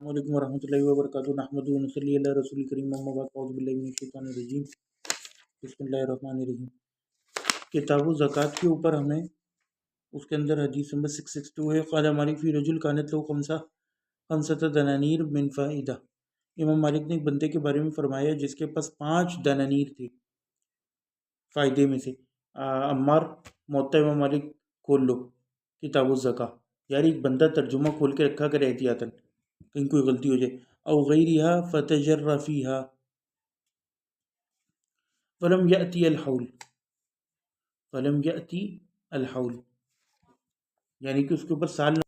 السلام علیکم ورحمۃ اللہ وبرکاتہ نحمد ونصلی علی رسول کریم اما بعد اعوذ باللہ من الشیطان الرجیم بسم اللہ الرحمن الرحیم کتاب الزکوٰۃ کے اوپر ہمیں اس کے اندر حدیث نمبر 662 ہے قال مالک فی رجل کانت له خمسۃ دنانیر من فائدہ امام مالک نے ایک بندے کے بارے میں فرمایا جس کے پاس 5 دنانیر تھے فائدے میں سے عمار موطا امام مالک کھول لو کتاب الزکوٰۃ، یار ایک بندہ ترجمہ کھول کے رکھا کرے احتیاطاً کہیں کوئی غلطی ہو جائے. او غیرہا فتجر فیہا فلم یأتی الحول یعنی کہ اس کے اوپر سال نہ.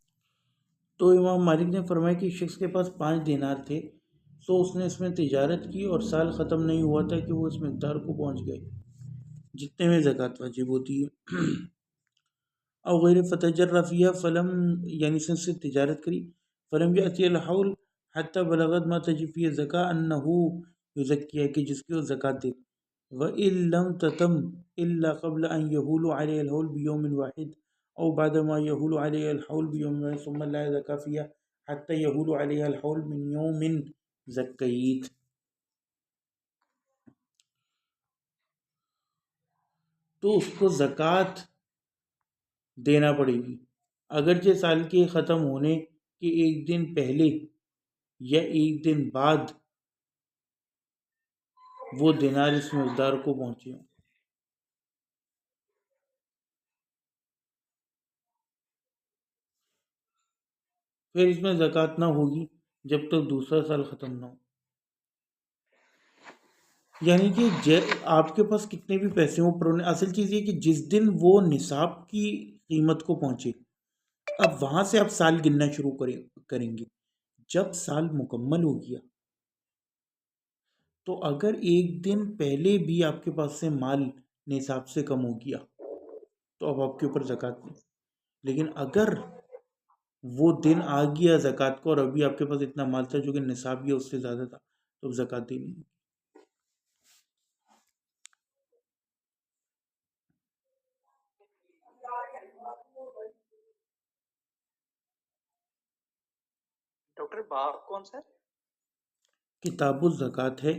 تو امام مالک نے فرمایا کہ شخص کے پاس 5 دینار تھے، سو اس نے اس میں تجارت کی اور سال ختم نہیں ہوا تھا کہ وہ اس مقدار کو پہنچ گئے جتنے میں زکوٰۃ واجب ہوتی ہے. او غیر فتجر فیہا فلم یعنی سے تجارت کری فلم یأتی الحول حتی بلغت ما تجب فی الزکاة انہو یزکیہ کہ جس کی وہ زکوٰۃ دے. وَإِن لَمْ تَتَمْ إِلَّا قَبْلَ أَنْ يَحُولَ عَلَيْهَا الْحَوْلُ بِيَوْمٍ وَاحِدٍ أَوْ بَعْدَ مَا يَحُولُ عَلَيْهَا الْحَوْلُ بِيَوْمٍ وَاحِدٍ ثُمَّ لَا زَكَاةَ فِيهَا حَتَّى يَحُولَ عَلَيْهَا الْحَوْلُ مِنْ يَوْمٍ زَكَّيْتَ. تو اس کو زکوٰۃ دینا پڑے گی اگرچہ سال کے ختم ہونے کے ایک دن پہلے یا ایک دن بعد وہ دینار اس مقدار کو پہنچے ہوں. پھر اس میں زکوٰۃ نہ ہوگی جب تک دوسرا سال ختم نہ ہو. یعنی کہ آپ کے پاس کتنے بھی پیسے ہوں پر اصل چیز یہ کہ جس دن وہ نصاب کی قیمت کو پہنچے اب وہاں سے آپ سال گننا شروع کریں گے. جب سال مکمل ہو گیا تو اگر ایک دن پہلے بھی آپ کے پاس سے مال نصاب سے کم ہو گیا تو اب آپ کے اوپر زکوٰۃ نہیں. لیکن اگر وہ دن آ گیا زکوٰۃ کو اور ابھی آپ کے پاس اتنا مال تھا جو کہ نصاب یا اس سے زیادہ تھا تو اب زکوٰۃ دینی ہے. ڈاکٹر باب کون سا؟ کتاب الزکوٰۃ ہے،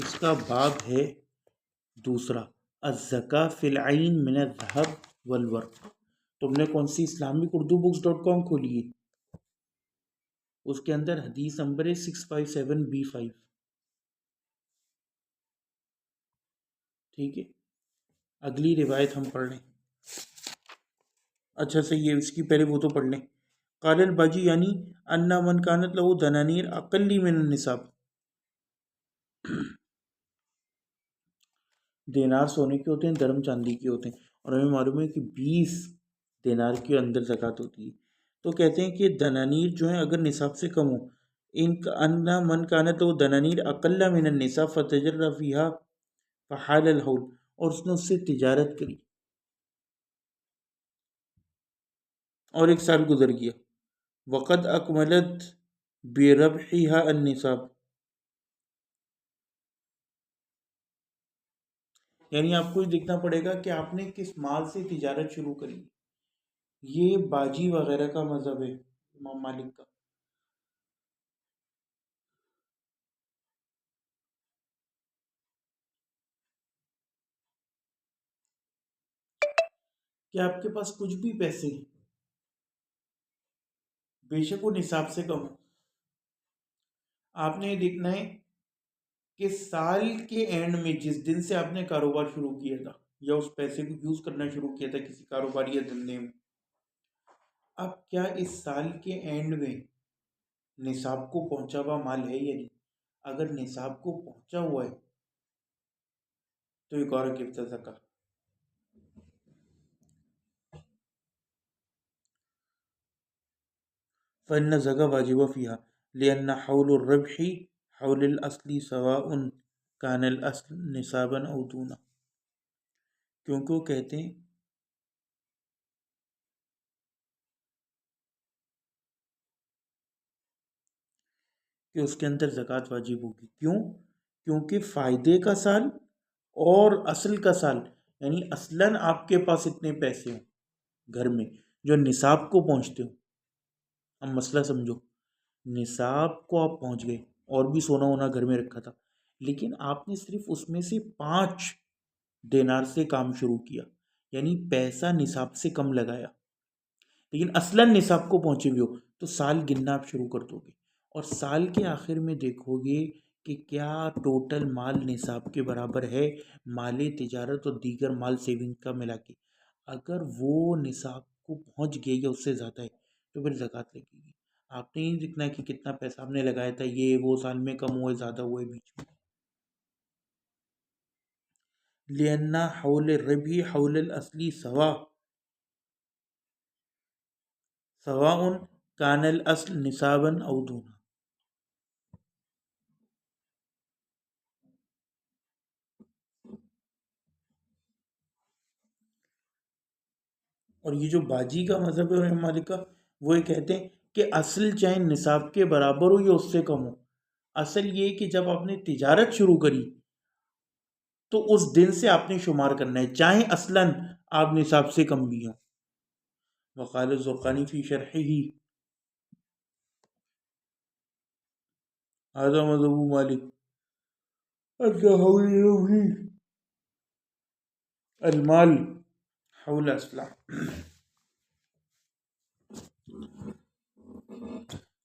اس کا باب ہے دوسرا الزکاة فی العین من الذهب والورق. تم نے کون سی islamicurdubooks.com کھولی ہے؟ اس کے اندر حدیث نمبر ہے 657B5. ٹھیک ہے، اگلی روایت ہم پڑھ لیں. اچھا صحیح ہے، اس کی پہلے وہ تو پڑھ لیں. قال الباجی یعنی ان من کانت له دنانیر اقلی من النصاب. دینار سونے کے ہوتے ہیں، درم چاندی کے ہوتے ہیں، اور ہمیں معلوم ہے کہ 20 دینار کے اندر زکوٰۃ ہوتی ہے. تو کہتے ہیں کہ دنانیر جو ہیں اگر نصاب سے کم ہو ان ان من کانت له دنانیر اقل من النصاب فتجر فیہا فحال الحول اور اس نے اس سے تجارت کری اور ایک سال گزر گیا وقد اکملت بربحها النصاب. یعنی آپ کو دیکھنا پڑے گا کہ آپ نے کس مال سے تجارت شروع کری. یہ باجی وغیرہ کا مذہب ہے امام مالک کا. کہ آپ کے پاس کچھ بھی پیسے ہیں بے شک وہ نصاب سے کم ہو، آپ نے یہ دیکھنا ہے کہ سال کے اینڈ میں جس دن سے آپ نے کاروبار شروع کیا تھا یا اس پیسے کو یوز کرنا شروع کیا تھا کسی کاروبار یا دھندے میں، اب کیا اس سال کے اینڈ میں نصاب کو پہنچا ہوا مال ہے یا نہیں. اگر نصاب کو پہنچا ہوا ہے تو ایک اور کفتا زکوٰۃ. فإن الزکاة واجبة فيها لأن حول الربح حول الأصل سواء كان الأصل نصابا أو دونه. کیونکہ وہ کہتے ہیں کہ اس کے اندر زکوٰۃ واجب ہوگی. کیوں؟ کیونکہ فائدے کا سال اور اصل کا سال یعنی اصلاً آپ کے پاس اتنے پیسے ہوں گھر میں جو نصاب کو پہنچتے ہوں. اب مسئلہ سمجھو نصاب کو آپ پہنچ گئے، اور بھی سونا ہونا گھر میں رکھا تھا، لیکن آپ نے صرف اس میں سے 5 دینار سے کام شروع کیا، یعنی پیسہ نصاب سے کم لگایا، لیکن اصلاً نصاب کو پہنچے ہوئے ہو، تو سال گننا آپ شروع کر دو گے، اور سال کے آخر میں دیکھو گے کہ کیا ٹوٹل مال نصاب کے برابر ہے، مال تجارت اور دیگر مال سیونگ کا ملا کے۔ اگر وہ نصاب کو پہنچ گیا یا اس سے زیادہ ہے تو پھر زکوٰۃ لگے گی۔ آپ نے نہیں دیکھنا کہ کتنا پیسہ آپ نے لگایا تھا، یہ وہ سال میں کم ہوئے زیادہ ہوئے بیچ میں۔ لِأَنَّ حول الربح حول الاصلی سواء كان الاصل نصابا او دون۔ اور یہ جو باجی کا مذہب ہے امام مالک کا، وہ یہ کہتے ہیں کہ اصل چاہے نصاب کے برابر ہو یا اس سے کم ہو، اصل یہ کہ جب آپ نے تجارت شروع کری تو اس دن سے آپ نے شمار کرنا ہے، چاہے اصلاً آپ نصاب سے کم بھی ہوں۔ وقال الزرقانی فی شرحہ هذا مذهب مالک ان حول المال حول اسلام،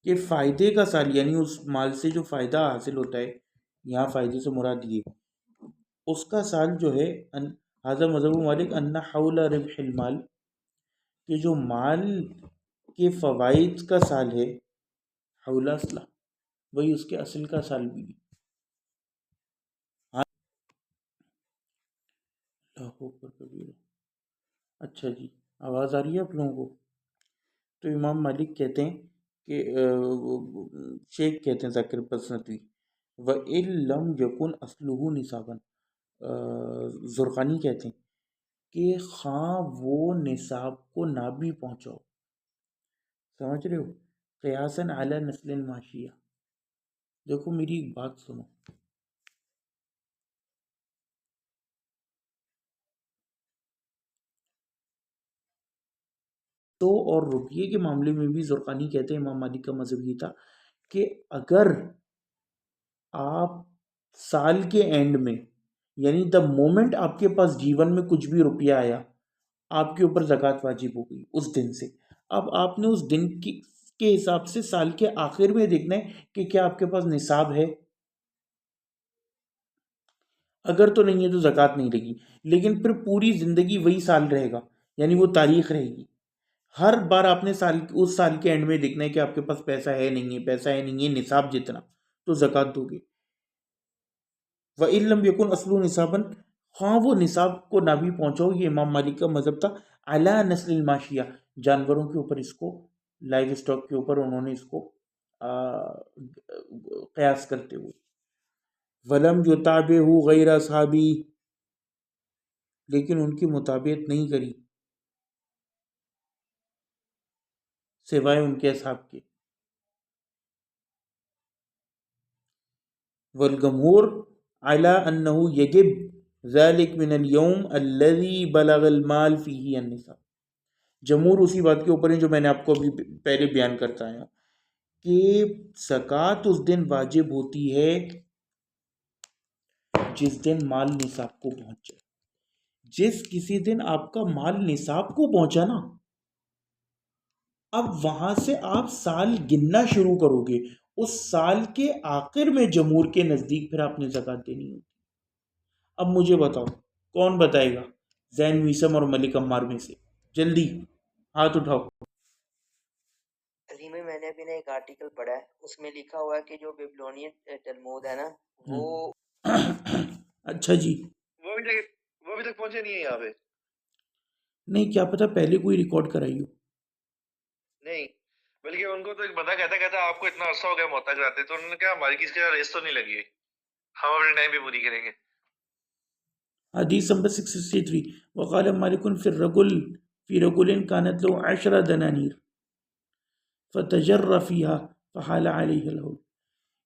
کہ فائدے کا سال یعنی اس مال سے جو فائدہ حاصل ہوتا ہے، یہاں فائدے سے مراد یہ اس کا سال جو ہے، هذا مذہب مالک ان حول ربح المال، کہ جو مال کے فوائد کا سال ہے، حول اسلام، وہی اس کے اصل کا سال بھی ہے۔ اچھا جی، آواز آ رہی ہے آپ لوگوں کو؟ تو امام مالک کہتے ہیں کہ شیخ کہتے ہیں ذاکر پسندی وَإِن لَمْ يَكُنْ أَصْلُهُ نِصَابًا، زرقانی کہتے ہیں کہ خواہ وہ نصاب کو نہ بھی پہنچاؤ، سمجھ رہے ہو، قیاساً علی نسل الماشیہ۔ دیکھو میری ایک بات سنو، تو اور روپیے کے معاملے میں بھی زرقانی کہتے ہیں امام مالک کا مذہب یہ تھا کہ اگر آپ سال کے اینڈ میں، یعنی دا مومنٹ آپ کے پاس جیون میں کچھ بھی روپیہ آیا، آپ کے اوپر زکوٰۃ واجب ہو گئی اس دن سے۔ اب آپ نے اس دن کے حساب سے سال کے آخر میں دیکھنا ہے کہ کیا آپ کے پاس نصاب ہے، اگر تو نہیں ہے تو زکوٰۃ نہیں لگی، لیکن پھر پوری زندگی وہی سال رہے گا، یعنی وہ تاریخ رہے گی۔ ہر بار آپ نے اس سال کے اینڈ میں دیکھنا ہے کہ آپ کے پاس پیسہ ہے نہیں ہے، پیسہ ہے نہیں ہے نصاب جتنا، تو زکوٰۃ دو گے۔ وَإِن لَمْ يَكُنْ أَصْلُهُ نِصَابًا، خواہ وہ نصاب کو نہ بھی پہنچاؤ، یہ امام مالک کا مذہب تھا، علی نسل الماشیہ، جانوروں کے اوپر، اس کو لائیو اسٹاک کے اوپر انہوں نے اس کو قیاس کرتے ہوئے۔ وَلَمْ يُتَابِعْهُ غَيْرَ أَصْحَابِهِ، لیکن ان کی مطابقت نہیں کری سوائے ان کے اصحاب کے۔ والجمہور علی انہ یجب ذلك من اليوم الذي بلغ المال فيه النصاب، جمہور اسی بات کے اوپر ہیں جو میں نے آپ کو ابھی پہلے بیان کرتا آیا کہ زکوٰۃ اس دن واجب ہوتی ہے جس دن مال نصاب کو پہنچ جائے۔ جس کسی دن آپ کا مال نصاب کو پہنچا نا، اب وہاں سے آپ سال گننا شروع کرو گے، اس سال کے آخر میں جمہور کے نزدیک پھر آپ نے زکوٰۃ دینی ہوتی۔ اب مجھے بتاؤ کون بتائے گا، زین ویسم اور ملک عمار میں سے، جلدی ہاتھ اٹھاؤ۔ علی میں نے ابھی ایک آرٹیکل پڑھا ہے، اس میں لکھا ہوا ہے کہ جو بیبلونین تلمود ہے نا، وہ اچھا جی، وہ ابھی تک پہنچے نہیں ہے یہاں پہ، نہیں کیا پتا پہلے کوئی ریکارڈ کرائی ہو۔ نہیں بلکہ ان کو تو ایک بندہ کہتا آپ کو اتنا عرصہ ہو گیا محتاج کراتے، تو انہوں نے کہا ہماری کسی کا ریس تو نہیں لگی ہے، ہم اپنے ٹائم پہ پوری کریں گے۔ حدیث نمبر 663 وقال مالک فی رجل كانت له 10 دنانیر فتجر فیها فحال علیہ الحول،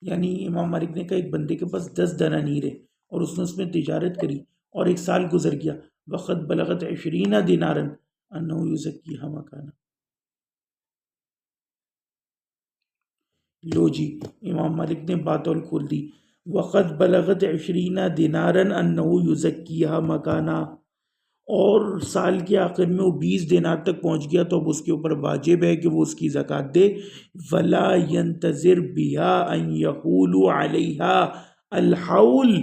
یعنی امام مالک نے کہا ایک بندے کے پاس 10 دنانیر ہے اور اس نے اس میں تجارت کری اور ایک سال گزر گیا، وقت بلغت 20 دینارا انه یزکیها مکانا، لو جی امام مالک نے بات اور کھول دی. وقت بلغت 20 دینارن انہو یزکیہا مکانا، اور سال کے آخر میں وہ 20 دینار تک پہنچ گیا تو اب اس کے اوپر واجب ہے کہ وہ اس کی زکوٰۃ دے. ولا ینتظر بہا ان یحول علیہا الحول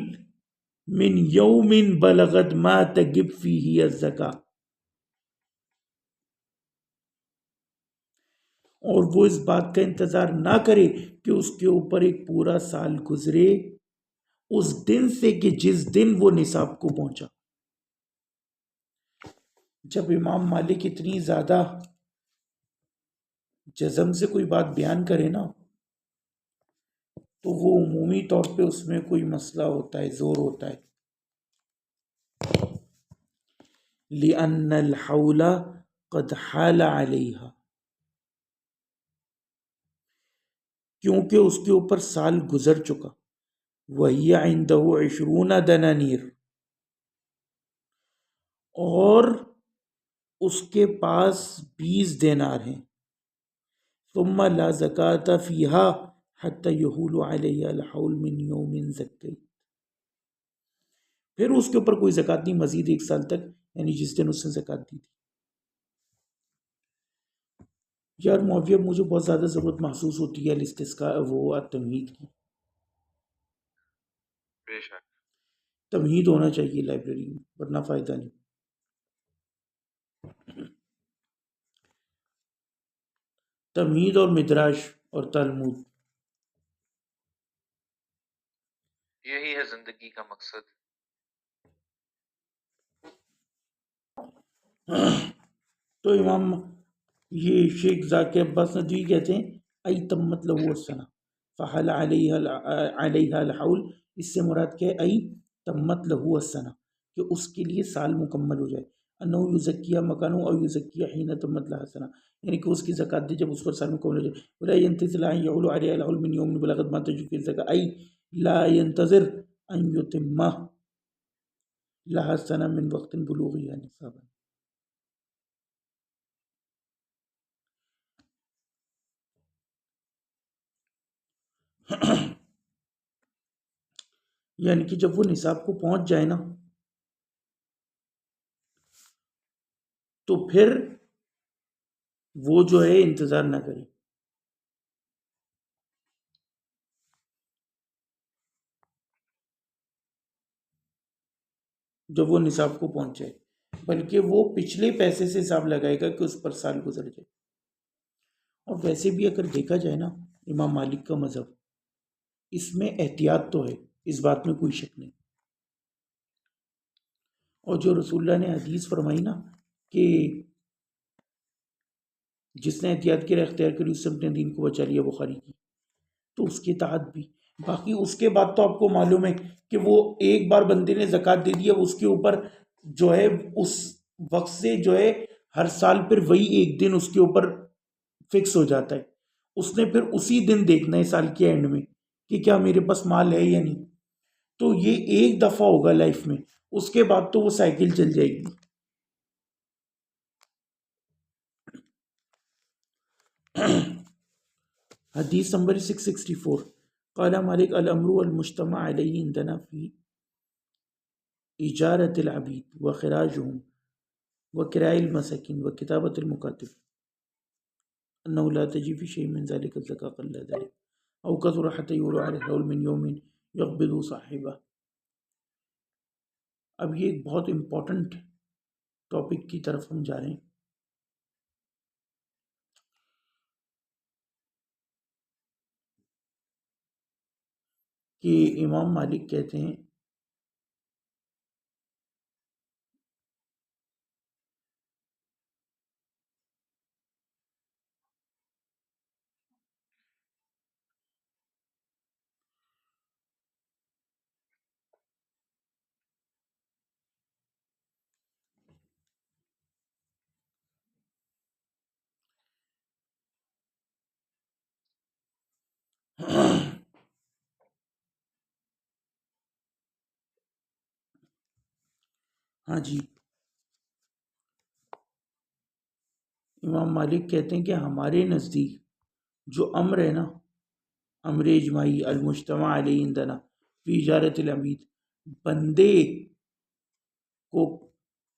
من یوم بلغت ما تجب فیہ الزکاۃ، اور وہ اس بات کا انتظار نہ کرے کہ اس کے اوپر ایک پورا سال گزرے اس دن سے کہ جس دن وہ نصاب کو پہنچا. جب امام مالک اتنی زیادہ جزم سے کوئی بات بیان کرے نا تو وہ عمومی طور پہ اس میں کوئی مسئلہ ہوتا ہے، زور ہوتا ہے. لِأَنَّ الْحَوْلَ قَدْ حَالَ عَلَيْهَا، کیونکہ اس کے اوپر سال گزر چکا. وَهِيَ عِنْدَهُ 20 دنانیر، اور اس کے پاس 20 دینار ہیں. ثم لا زکاة فیہا حتی یحول علیہ الحول من یوم زکیت، پھر اس کے اوپر کوئی زکوٰۃ نہیں مزید 1 سال تک، یعنی جس دن اس نے زکوٰۃ دی تھی. یار معاویہ مجھے بہت زیادہ ضرورت محسوس ہوتی ہے الاستسقاء وہ تمہید کی. بے شک. تمہید ہونا چاہیے لائبریری میں ورنہ فائدہ نہیں. تمہید اور مدراش اور تلمود، یہی ہے زندگی کا مقصد. تو امام یہ شیخ ذاکر عباس ندوی کہتے ہیں ای تمت لہو السنہ فحل علیہ الحول، اس سے مراد کیا ہے؟ ای تمت لہو السنہ، کہ اس کے لیے سال مکمل ہو جائے. انہو یزکیہ مکانو او یزکیہ حین تمت لہا السنہ، یعنی کہ اس کی زکوٰۃ دے جب اس پر سال مکمل ہو جائے. ولا ینتظر ان یحول علیہ الحول من یوم بلغت ما تجب فیہ الزکاۃ، ای لا ینتظر ان یتمہ لہا السنہ من وقت بلوغہا نصابا. یعنی کہ جب وہ نصاب کو پہنچ جائے نا تو پھر وہ جو ہے انتظار نہ کرے. جب وہ نصاب کو پہنچ جائے، بلکہ وہ پچھلے پیسے سے حساب لگائے گا کہ اس پر سال گزر جائے. اور ویسے بھی اگر دیکھا جائے نا امام مالک کا مذہب اس میں احتیاط تو ہے، اس بات میں کوئی شک نہیں. اور جو رسول اللہ نے حدیث فرمائی نا کہ جس نے احتیاط کی راہ اختیار کری اس سے اپنے دین کو بچا لیا، بخاری کی، تو اس کے اطاعت بھی. باقی اس کے بعد تو آپ کو معلوم ہے کہ وہ ایک بار بندے نے زکوٰۃ دے دیا، اس کے اوپر جو ہے اس وقت سے جو ہے ہر سال پھر وہی ایک دن اس کے اوپر فکس ہو جاتا ہے. اس نے پھر اسی دن دیکھنا ہے سال کے اینڈ میں کہ کیا میرے پاس مال ہے یا نہیں. تو یہ ایک دفعہ ہوگا لائف میں، اس کے بعد تو وہ سائیکل چل جائے گی. حدیث نمبر 664. قال مالک الامر المجتمع علیہ عندنا فی اجارت العبید وخراجهم وکراء المساکین وکتابۃ المکاتب انه لا تجی فی شیء من ذلک الزکاۃ قل ذلک او کثر حتی یولع علی الحول من یوم یقبض صاحبہ. اب یہ ایک بہت امپورٹنٹ ٹاپک کی طرف ہم جا رہے ہیں کہ امام مالک کہتے ہیں ہاں جی امام مالک کہتے ہیں کہ ہمارے نزدیک جو امر ہے نا امر اجماعی المجتمع علیہ عندنا فی اجارت العبید، بندے کو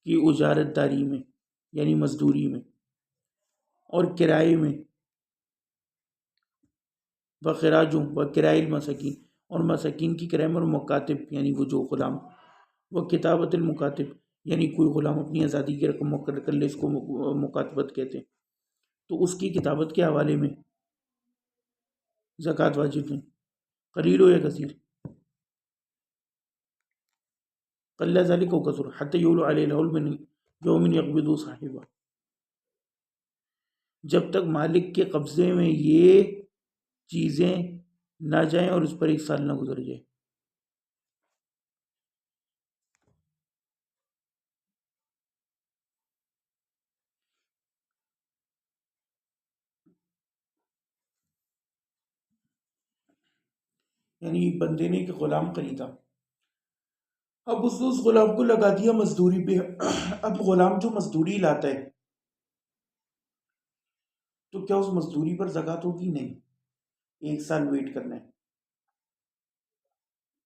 کی اجارت داری میں یعنی مزدوری میں اور کرائے میں، وخراجوں و کرائے المساکین اور مساکین کی کرائے میں، اور مکاتب یعنی وہ جو غلام، وہ کتابت المکاتب یعنی کوئی غلام اپنی آزادی کی رقم مقرر کر لے، اس کو مکاتبت کہتے ہیں، تو اس کی کتابت کے حوالے میں زکوٰۃ واجب نہیں، قلیل ہو یا کثیر، قل ذلك و کثر حتى يولو علیہ الحول من یوم یقبض صاحبہ، جب تک مالک کے قبضے میں یہ چیزیں نہ جائیں اور اس پر 1 سال نہ گزر جائے۔ یعنی بندے نے ایک غلام خریدا، اب اس نے اس غلام کو لگا دیا مزدوری پہ، اب غلام جو مزدوری لاتا ہے تو کیا اس مزدوری پر زکوٰۃ ہوگی؟ نہیں، 1 سال ویٹ کرنا ہے،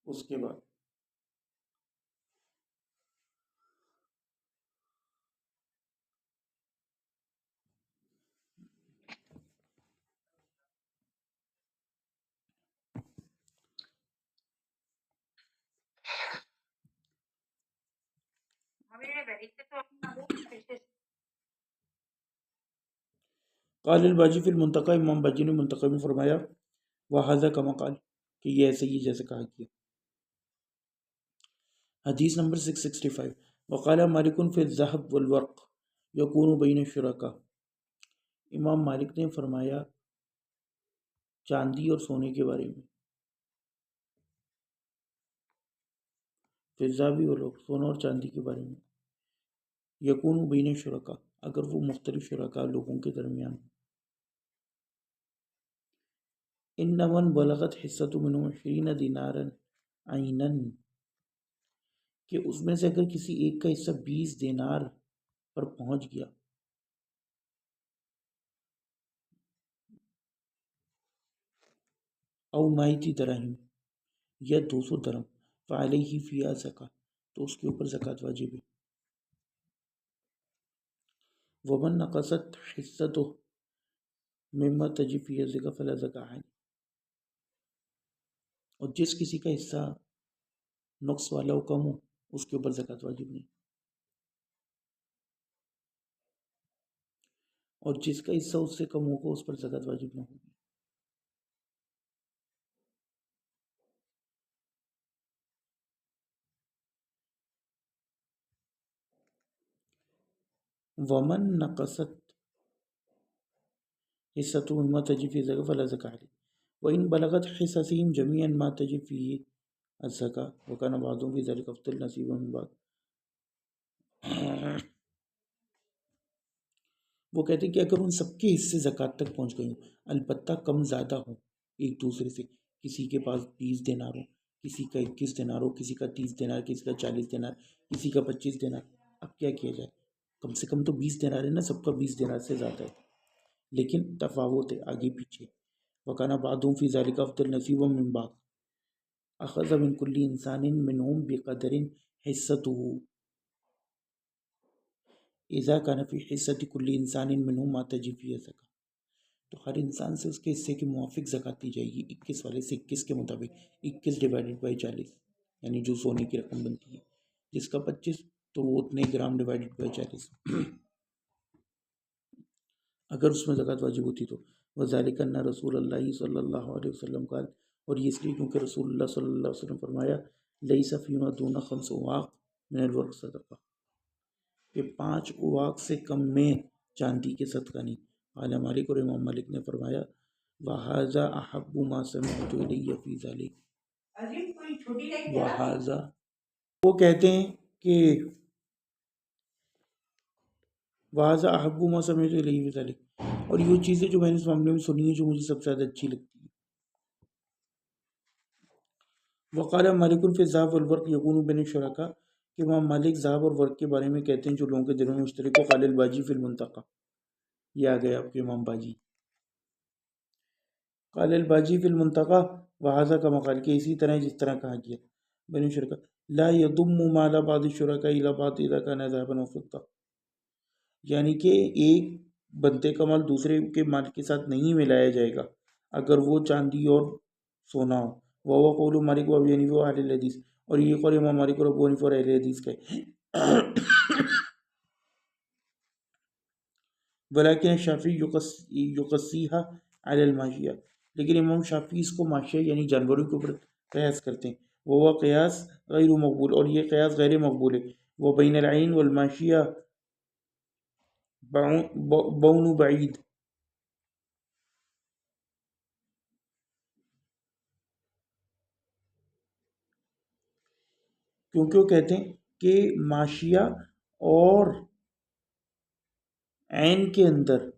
اس کے بعد قال الباجی فی المنتقى، امام باجی نے منتقى میں فرمایا وَهَذَا كَمَا قال، کہ یہ ایسے ہی جیسے کہا کیا۔ حدیث نمبر 665، وقال مالک فی الذهب والورق یکون بین الشرکاء، امام مالک نے فرمایا چاندی اور سونے کے بارے میں، فی الذهب والورق، سونا اور چاندی کے بارے میں، یکون بین الشرکاء، اگر وہ مختلف شرکاء لوگوں کے درمیان، ان من بلغت حصۃ من 20 دینارا عینا، کہ اس میں سے اگر کسی ایک کا حصہ 20 دینار پر پہنچ گیا، او مائتی دراہم، یا 200 درہم، فعلیہ فیہا زکاۃ، تو اس کے اوپر زکوٰۃ واجب ہے، ومن نقصت حصتہ مما تجب فیہ الزکاۃ فلا زکاۃ علیہ، اور جس کسی کا حصہ نقص والا ہو، کم ہو، اس کے اوپر زکوٰۃ واجب نہیں، اور جس کا حصہ اس سے کم ہوگا اس پر زکوٰۃ واجب نہ ہوگی۔ ومن نقصت حصتہ مما تجب فیہ الزکاۃ فلا زکاۃ علیہ، وإن بلغت حصصهم جميعا ما تجب فيه الزکاۃ وكان بعضهم في ذلك أفضل نصيبا من بعض، وہ کہتے ہیں کہ اگر ان سب کے حصے زکوٰۃ تک پہنچ گئے ہوں، البتہ کم زیادہ ہوں ایک دوسرے سے، کسی کے پاس 20 دینار ہو، کسی کا 21 دینار ہو، کسی کا 30 دینار، کسی کا 40 دینار، کسی کا 25 دینار، اب کیا کیا جائے؟ کم سے کم تو 20 دینار ہے نا، سب کا 20 دینار سے زیادہ ہے، لیکن تفاوت ہے آگے پیچھے، وَكَانَ بَعْضُهُمْ فِي ذَلِكَ أَفْضَلَ نَصِيبًا مِّن بَعْضٍ أَخَذَ مِنْ كُلِّ إِنسَانٍ مِّنْهُمْ بِقَدْرٍ حِصَّتُهُ إِذَا كَانَ فِي حِصَّةِ كُلِّ إِنسَانٍ مِّنْهُمْ مَا تَجِبُ فِيهِ الزَّكَاةُ، تو ہر انسان سے اس کے حصے کے موافق زکوٰۃ دی جائے گی، 21 والے سے 21 کے مطابق، 21 ڈیوائڈیڈ بائی 40، یعنی جو سونے کی رقم بنتی ہے، جس کا 25 تو وہ اتنے گرام ڈیوائڈیڈ بائی 40، اگر اس میں زکوٰۃ واجب ہوتی تو۔ وذالک ان رسول اللہ صلی اللہ علیہ وسلم قال، اور یہ اس لیے کیونکہ رسول اللہ صلی اللہ علیہ وسلم فرمایا لیس فیما دون 5 اواق من الورق صدقہ، کہ 5 اواق سے کم میں چاندی کے صدقہ نہیں۔ قال مالک، اور امام مالک نے فرمایا وہذا احب ما سمعت الی فی ذلک، وہذا، وہ کہتے ہیں کہ وہذا احب ما سمعت الی فی ذلک، اور یہ چیزیں جو میں نے اس معاملے میں سنی ہیں جو مجھے سب سے زیادہ اچھی لگتی ہیں۔ وقال مالک فی الذهب والورق یکون بین الشرکاء، کہ امام مالک ذهب اور ورق کے بارے میں کہتے ہیں جو لوگوں کے دلوں میں مشترک ہو۔ قال الباجی فی المنتقى، یہ آ گئے آپ کے امام باجی، قال الباجی فی المنتقى وہذا کا مقال کہ اسی طرح جس طرح کہا گیا بنی شرکا لا يضم مال بعض الشركاء الى بعض اذا كان ذهبا وفضة، یعنی کہ ایک بندے کا مال دوسرے کے مال کے ساتھ نہیں ملایا جائے گا اگر وہ چاندی اور سونا ہو. وہ قول مالک و ابی حنیفہ و اہل الحدیث، اور یہ قول امام مالک اور ابو حنیفہ اور اہل حدیث کا ہے. ولیکن الشافعی یقصیہا علی الماشیہ، لیکن امام شافعی اس کو ماشیہ یعنی جانوروں کے اوپر قیاس کرتے ہیں. وہ قیاس غیر مقبول، اور یہ قیاس غیر مقبول ہے. وہ بین العین والماشیہ بون بعید، کیونکہ وہ کہتے ہیں کہ ماشیہ اور عین کے اندر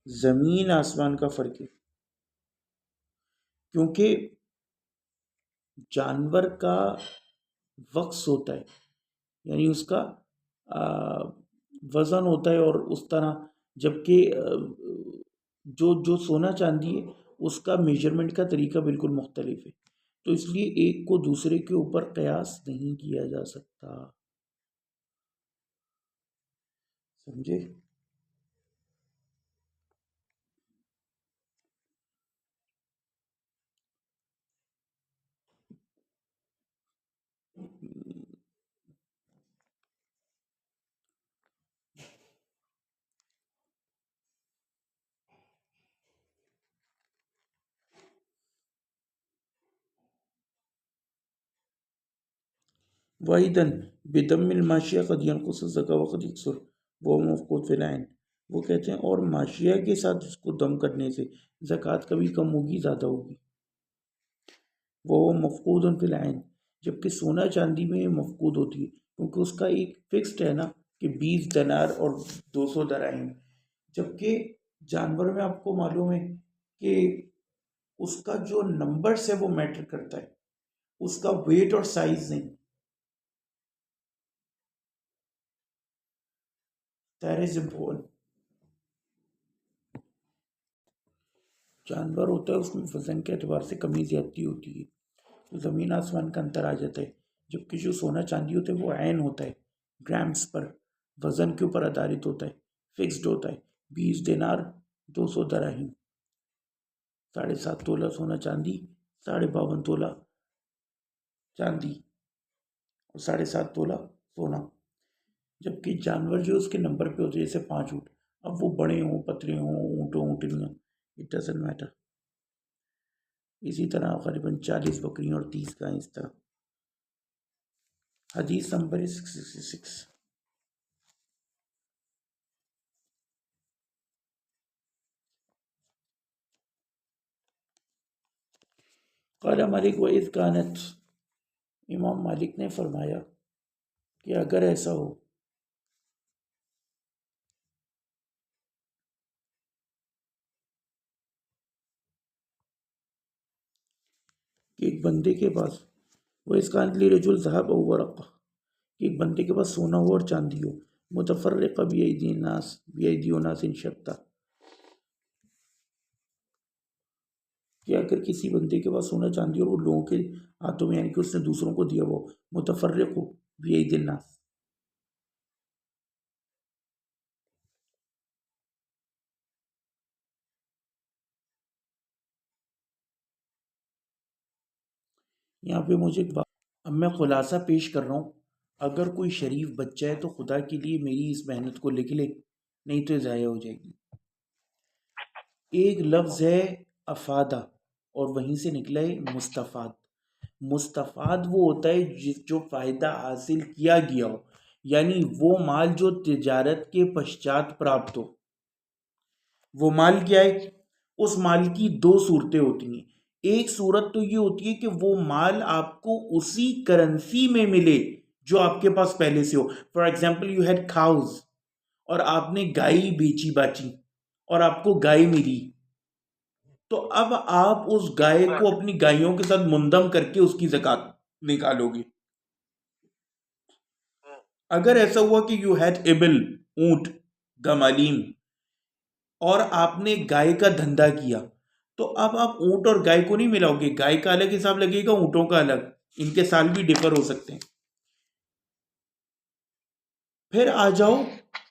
زمین آسمان کا فرق ہے، کیونکہ جانور کا وقص ہوتا ہے یعنی اس کا وزن ہوتا ہے اور اس طرح، جبکہ جو سونا چاندی ہے اس کا میجرمنٹ کا طریقہ بالکل مختلف ہے، تو اس لیے ایک کو دوسرے کے اوپر قیاس نہیں کیا جا سکتا. سمجھے؟ وَأَيْضًا بِضَمِّ الْمَاشِيَةِ قَدْ يَنْقُصُ الزَّكَاةُ وَقَدْ يَكْثُرُ وَهُوَ مَفْقُودٌ فِي الْعَيْنِ. وہ کہتے ہیں اور ماشیہ کے ساتھ اس کو دم کرنے سے زکوٰۃ کبھی کم ہوگی زیادہ ہوگی. وَهُوَ مَفْقُودٌ فِي الْعَيْنِ، جبکہ سونا چاندی میں مفقود ہوتی ہے کیونکہ اس کا ایک فکسڈ ہے نا کہ 20 دینار اور 200 دراہم، جبکہ جانور میں آپ کو معلوم ہے کہ اس کا جو نمبرز ہے وہ میٹر کرتا ہے، اس کا ویٹ اور سائز نہیں. That is important. جانور ہوتا ہے اس میں وزن کے اعتبار سے کمی زیادتی ہوتی ہے تو زمین آسمان کا انتر آ جاتا ہے، جبکہ جو سونا چاندی ہوتا ہے وہ عین ہوتا ہے، گرامز پر وزن کے اوپر آدھارت ہوتا ہے، فکسڈ ہوتا ہے. 20 دینار 200 دراہم، 7.5 تولہ سونا چاندی، 52.5 تولہ چاندی اور 7.5 تولہ سونا. جبکہ جانور جو اس کے نمبر پہ ہوتے ہیں جیسے 5 اونٹ، اب وہ بڑے ہوں پتلے ہوں اونٹوں اونٹنیاں، اٹ ڈزنٹ میٹر. اسی طرح غالباً 40 بکریاں اور 30 گائیں اس طرح. حدیث نمبر 666. قال مالک وَإِذْ كَانَتْ، امام مالک نے فرمایا کہ اگر ایسا ہو کہ ایک بندے کے پاس وَإِذْ كَانَتْ لِرَجُلٍ ذَهَبٌ أَوْ وَرَقٌ، کہ ایک بندے کے پاس سونا ہو اور چاندی ہو، متفرقہ بِأَيْدِي أُنَاسٍ شَتَّىٰ، کہ اگر کسی بندے کے پاس سونا چاندی اور وہ لوگوں کے ہاتھوں میں یعنی کہ اس نے دوسروں کو دیا وہ متفرق ہو بِأَيْدِي النَّاسِ، یہاں پہ مجھے ایک بات، اب میں خلاصہ پیش کر رہا ہوں. اگر کوئی شریف بچہ ہے تو خدا کے لیے میری اس محنت کو لکھ لے، نہیں تو ضائع ہو جائے گی. ایک لفظ ہے افادہ اور وہیں سے نکلا ہے مستفاد. مستفاد وہ ہوتا ہے جو فائدہ حاصل کیا گیا ہو، یعنی وہ مال جو تجارت کے پشچات پراپت ہو. وہ مال کیا ہے؟ اس مال کی 2 صورتیں ہوتی ہیں. ایک صورت تو یہ ہوتی ہے کہ وہ مال آپ کو اسی کرنسی میں ملے جو آپ کے پاس پہلے سے ہو. فار ایگزامپل یو ہیڈ کھاؤز اور آپ نے گائے بیچی باچی اور آپ کو گائے ملی، تو اب آپ اس گائے کو اپنی گائیوں کے ساتھ مندم کر کے اس کی زکوٰۃ نکالو گے. اگر ایسا ہوا کہ یو ہیڈ ابل اونٹ گمالیم اور آپ نے گائے کا دھندا کیا تو اب آپ اونٹ اور گائے کو نہیں ملاؤ گے, گائے کا الگ حساب لگے گا, اونٹوں کا الگ, ان کے سال بھی ڈفر ہو سکتے ہیں. پھر آ جاؤ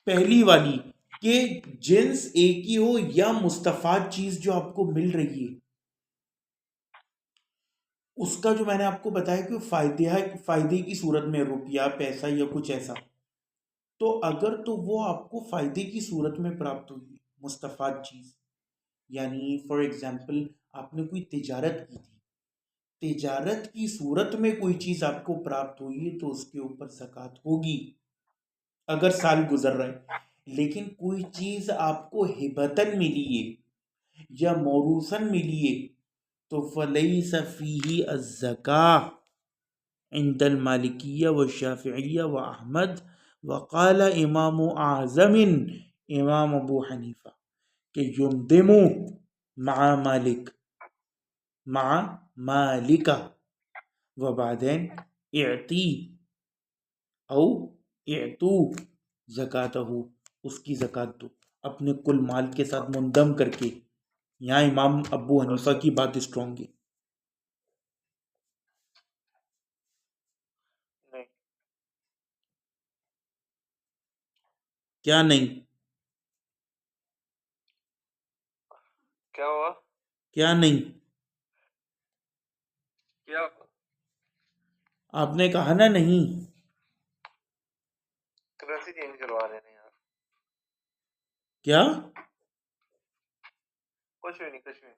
پہلی والی کہ جنس ایک ہی ہو یا مستفاد چیز جو آپ کو مل رہی ہے, اس کا جو میں نے آپ کو بتایا کہ فائدے کی صورت میں روپیہ, پیسہ یا کچھ ایسا, تو اگر تو وہ آپ کو فائدے کی صورت میں پراپت ہوئی مستفاد چیز, یعنی فار ایگزامپل آپ نے کوئی تجارت کی تھی, تجارت کی صورت میں کوئی چیز آپ کو پراپت ہوئی ہے تو اس کے اوپر زکوٰۃ ہوگی اگر سال گزر رہا ہے. لیکن کوئی چیز آپ کو ہبتاً ملی ہے یا موروثاً ملی ہے تو فلیس فیہ الزکاۃ عند المالکیہ والشافعیہ واحمد وقال امام اعظم امام ابو حنیفہ کہ یندمو مع مالکہ وبعدین اعطی او اعطو زکاتہ, اس کی زکات دو اپنے کل مال کے ساتھ مندم کر کے. یہاں امام ابو حنیفہ کی بات اسٹرانگ ہے. نہیں کیا نہیں؟ کیا ہوا؟ کیا نہیں؟ کیا آپ نے کہا نا نہیں. کرنسی چینج کروا رہے ہیں یار. کیا؟ کچھ بھی نہیں.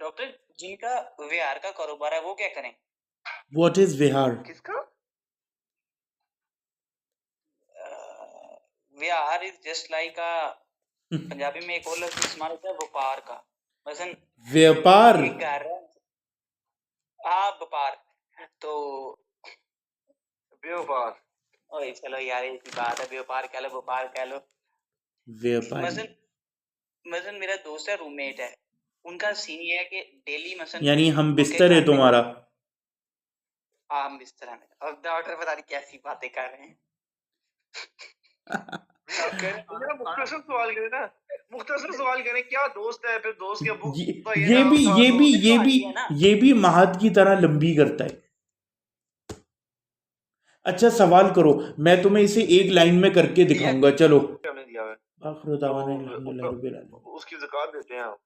ڈاکٹر جن کا ویار کا کاروبار ہے وہ کیا کریں؟ What is Vihar? کس کا؟ ویار از جسٹ لائک پنجابی میں ایک اور لفظ استعمال ہوتا ہے وپار کا. مثلا ویاپار. ایک گھر ہے, ہاں وپار, تو بیوپار. اوے چلو یار ایسی بات ہے, ویاپار کہہ لو وپار کہہ لو. ویاپاری مثلا میرا دوست ہے, روم میٹ ہے, ان کا سین یہ ہے کہ ڈیلی مثلا یعنی ہم بستر ہے تمہارا. عام بستر ہے. اب ڈاکٹر پتہ نہیں کیسی باتیں کر رہے ہیں. مختصر سوال کریں نا, مختصر سوال کریں. کیا دوست ہے, پھر دوست کے ابو یہ بھی مہد کی طرح لمبی کرتا ہے. اچھا سوال کرو, میں تمہیں اسے ایک لائن میں کر کے دکھاؤں گا. چلو. ہم نے دیا ہے آخر دعوانا الحمدللہ رب العالمین. اس کی زکات دیتے ہیں آپ.